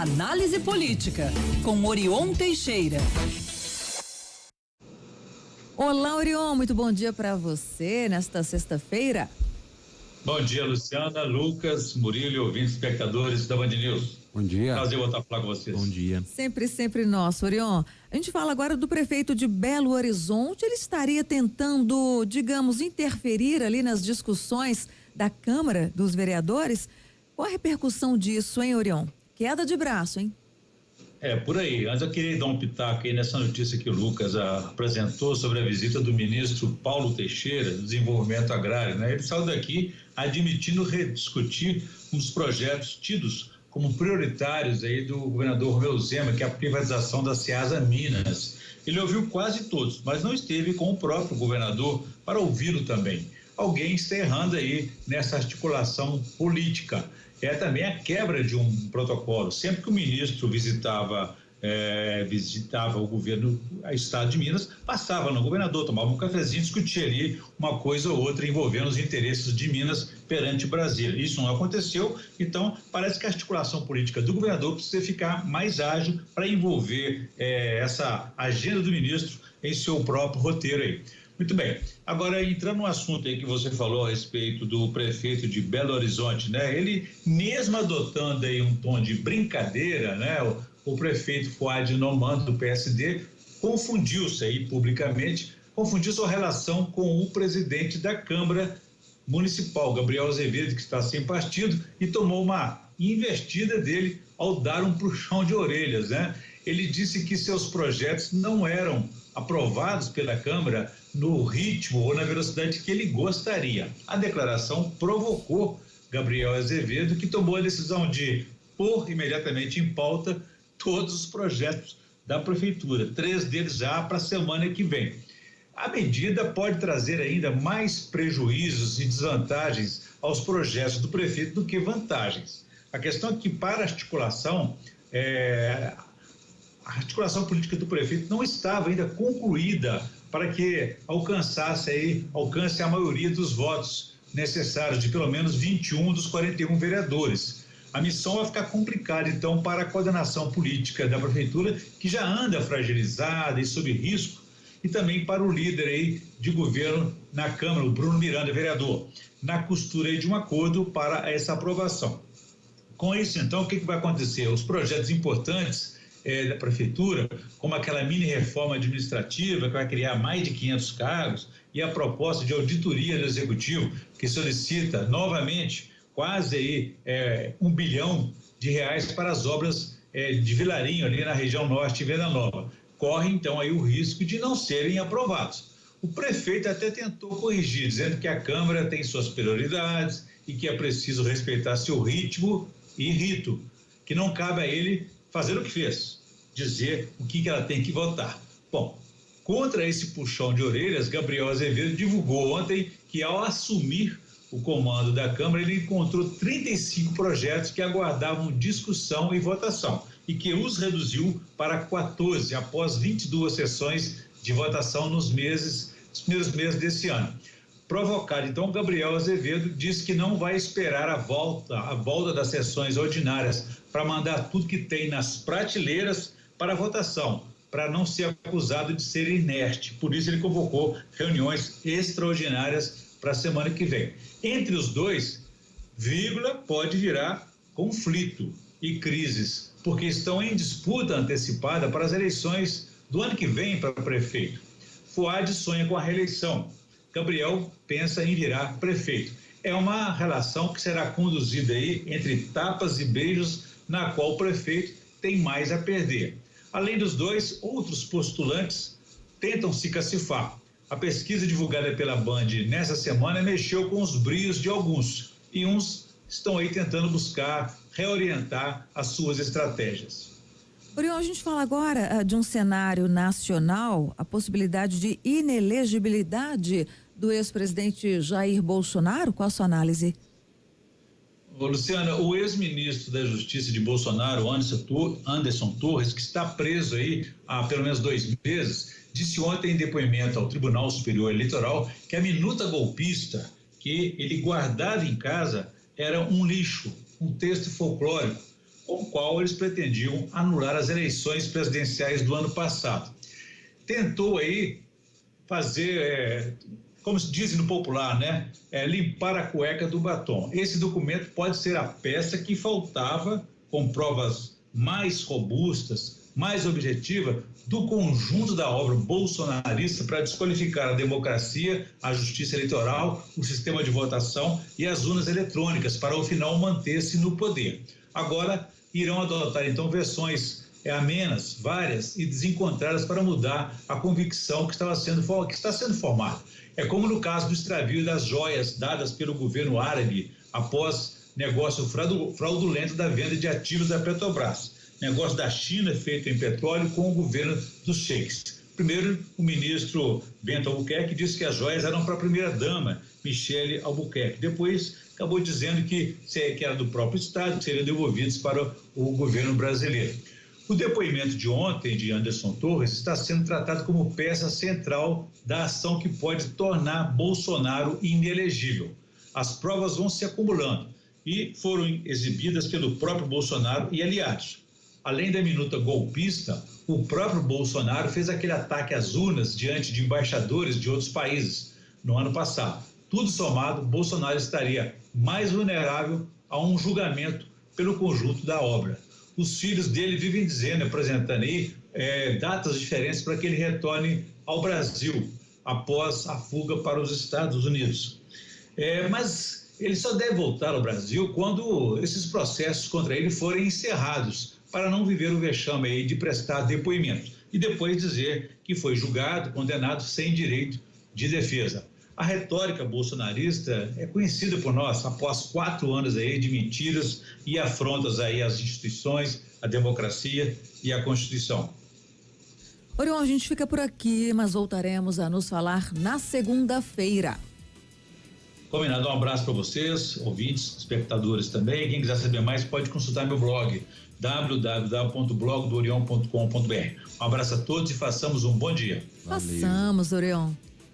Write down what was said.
Análise Política, com Orion Teixeira. Olá, Orion, muito bom dia para você nesta sexta-feira. Bom dia, Luciana, Lucas, Murilo e ouvintes, espectadores da Band News. Bom dia. Prazer voltar a falar com vocês. Bom dia. Sempre nosso, Orion. A gente fala agora do prefeito de Belo Horizonte. Ele estaria tentando, digamos, interferir ali nas discussões da Câmara dos Vereadores. Qual a repercussão disso, hein, Orion? Queda de braço, hein? Por aí. Antes eu queria dar um pitaco aí nessa notícia que o Lucas apresentou sobre a visita do ministro Paulo Teixeira, do Desenvolvimento Agrário, né? Ele saiu daqui admitindo rediscutir um dos projetos tidos como prioritários aí do governador Romeu Zema, que é a privatização da Ceasa Minas. Ele ouviu quase todos, mas não esteve com o próprio governador para ouvi-lo também. Alguém está errando aí nessa articulação política. É também a quebra de um protocolo. Sempre que o ministro visitava o governo, o estado de Minas, passava no governador, tomava um cafezinho, discutia ali uma coisa ou outra envolvendo os interesses de Minas perante Brasília. Isso não aconteceu, então parece que a articulação política do governador precisa ficar mais ágil para envolver essa agenda do ministro em seu próprio roteiro aí. Muito bem, agora entrando no assunto aí que você falou a respeito do prefeito de Belo Horizonte, né? Ele mesmo adotando aí um tom de brincadeira, né? O prefeito Fuad Noman do PSD confundiu-se aí publicamente, confundiu sua relação com o presidente da Câmara Municipal, Gabriel Azevedo, que está sem partido, e tomou uma investida dele ao dar um puxão de orelhas, né? Ele disse que seus projetos não eram aprovados pela Câmara no ritmo ou na velocidade que ele gostaria. A declaração provocou Gabriel Azevedo, que tomou a decisão de pôr imediatamente em pauta todos os projetos da prefeitura, 3 deles já para a semana que vem. A medida pode trazer ainda mais prejuízos e desvantagens aos projetos do prefeito do que vantagens. A questão é que para a articulação política do prefeito não estava ainda concluída para que alcance a maioria dos votos necessários de pelo menos 21 dos 41 vereadores. A missão vai ficar complicada, então, para a coordenação política da prefeitura, que já anda fragilizada e sob risco, e também para o líder aí de governo na Câmara, o Bruno Miranda, vereador, na costura aí de um acordo para essa aprovação. Com isso, então, o que vai acontecer? Os projetos importantes da prefeitura, como aquela mini reforma administrativa que vai criar mais de 500 cargos, e a proposta de auditoria do executivo que solicita novamente quase aí R$1 bilhão para as obras de Vilarinho ali na região norte de Venda Nova. Corre então aí o risco de não serem aprovados. O prefeito até tentou corrigir, dizendo que a Câmara tem suas prioridades e que é preciso respeitar seu ritmo e rito, que não cabe a ele fazer o que fez, dizer o que ela tem que votar. Bom, contra esse puxão de orelhas, Gabriel Azevedo divulgou ontem que ao assumir o comando da Câmara, ele encontrou 35 projetos que aguardavam discussão e votação e que os reduziu para 14 após 22 sessões de votação nos primeiros meses desse ano. Provocado, então, Gabriel Azevedo diz que não vai esperar a volta das sessões ordinárias para mandar tudo que tem nas prateleiras para votação, para não ser acusado de ser inerte. Por isso ele convocou reuniões extraordinárias para a semana que vem. Entre os dois, pode virar conflito e crises, porque estão em disputa antecipada para as eleições do ano que vem para prefeito. Fuad sonha com a reeleição. Gabriel pensa em virar prefeito. É uma relação que será conduzida aí entre tapas e beijos, na qual o prefeito tem mais a perder. Além dos dois, outros postulantes tentam se cacifar. A pesquisa divulgada pela Band nessa semana mexeu com os brios de alguns, e uns estão aí tentando buscar reorientar as suas estratégias. Orion, a gente fala agora de um cenário nacional, a possibilidade de inelegibilidade do ex-presidente Jair Bolsonaro. Qual a sua análise? Luciana, o ex-ministro da Justiça de Bolsonaro, Anderson Torres, que está preso aí há pelo menos 2 meses, disse ontem em depoimento ao Tribunal Superior Eleitoral que a minuta golpista que ele guardava em casa era um lixo, um texto folclórico. com o qual eles pretendiam anular as eleições presidenciais do ano passado. Tentou aí fazer, como se diz no popular, né? Limpar a cueca do batom. Esse documento pode ser a peça que faltava, com provas mais robustas, mais objetiva, do conjunto da obra bolsonarista para desqualificar a democracia, a justiça eleitoral, o sistema de votação e as urnas eletrônicas, para ao final manter-se no poder. Agora irão adotar então versões amenas, várias e desencontradas para mudar a convicção que está sendo formada. É como no caso do extravio das joias dadas pelo governo árabe após negócio fraudulento da venda de ativos da Petrobras. Negócio da China feito em petróleo com o governo dos sheiks. Primeiro, o ministro Bento Albuquerque disse que as joias eram para a primeira-dama, Michelle Albuquerque. Depois, acabou dizendo que era do próprio Estado, que seriam devolvidos para o governo brasileiro. O depoimento de ontem de Anderson Torres está sendo tratado como peça central da ação que pode tornar Bolsonaro inelegível. As provas vão se acumulando e foram exibidas pelo próprio Bolsonaro e aliados. Além da minuta golpista, o próprio Bolsonaro fez aquele ataque às urnas diante de embaixadores de outros países no ano passado. Tudo somado, Bolsonaro estaria mais vulnerável a um julgamento pelo conjunto da obra. Os filhos dele vivem dizendo, apresentando aí datas diferentes para que ele retorne ao Brasil após a fuga para os Estados Unidos. Mas ele só deve voltar ao Brasil quando esses processos contra ele forem encerrados, para não viver o vexame aí de prestar depoimento e depois dizer que foi julgado, condenado sem direito de defesa. A retórica bolsonarista é conhecida por nós após 4 anos aí de mentiras e afrontas aí às instituições, à democracia e à Constituição. Orion, a gente fica por aqui, mas voltaremos a nos falar na segunda-feira. Combinado, um abraço para vocês, ouvintes, espectadores também. Quem quiser saber mais pode consultar meu blog www.blogdoorion.com.br. Um abraço a todos e façamos um bom dia. Façamos, Orion.